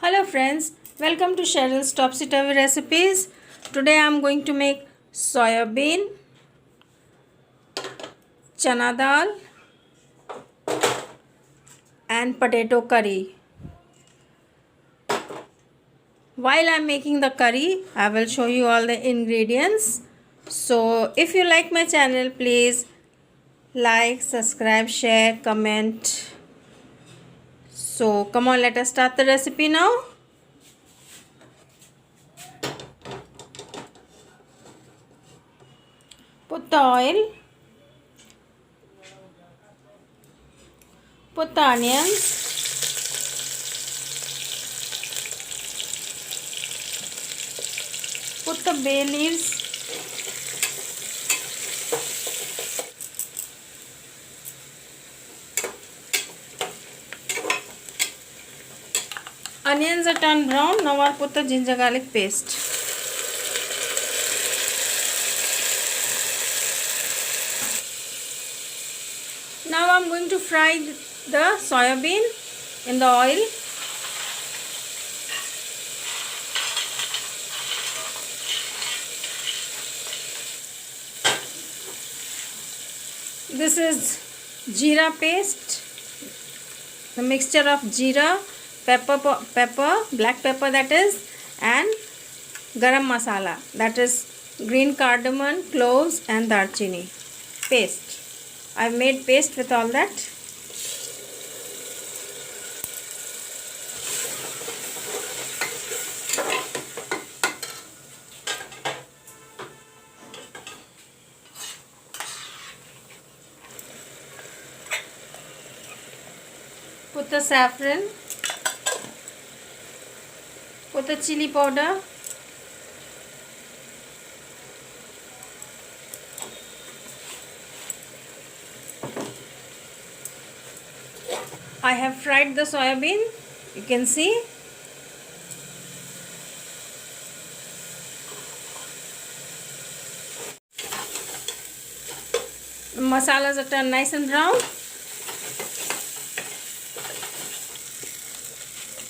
Hello friends, welcome to Cheryl's Topsy Turvy Recipes. Today I am going to make soyabean chana dal and potato curry. While I am making the curry, I will show you all the ingredients. So if you like my channel, please like, subscribe, share, comment. So come on, let us start the recipe now. Put the oil, put the onions, put the bay leaves, onions are turned brown. Now I'll put the ginger garlic paste. Now I'm going to fry the soyabean in the oil. This is jeera paste, the mixture of jeera, black pepper that is, and garam masala that is green cardamom, cloves and darchini paste. I've made paste with all that. Put the saffron, put the chili powder, I have fried the soyabean, you can see. The masalas are turned nice and brown.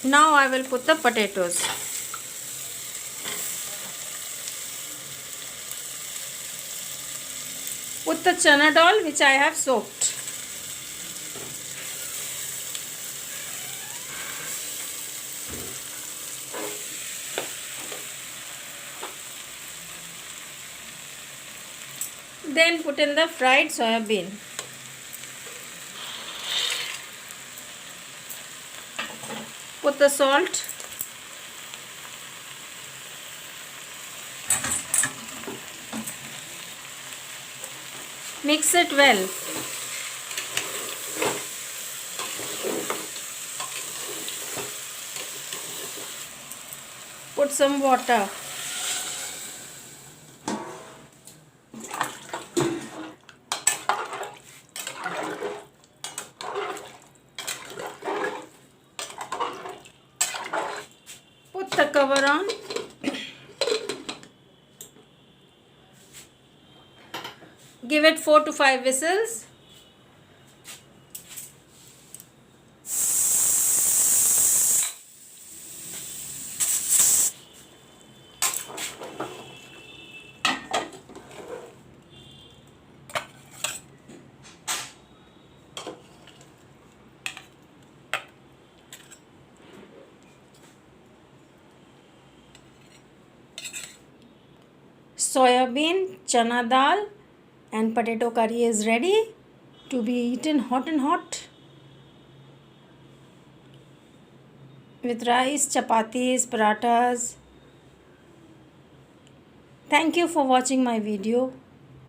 Now I will put the potatoes. Put the chana dal which I have soaked. Then put in the fried soyabean. Put the salt. Mix it well. Put some water. Put the cover on. Give it 4 to 5 whistles. Soyabean chana dal and potato curry is ready to be eaten hot and hot with rice, chapatis, parathas. Thank you for watching my video.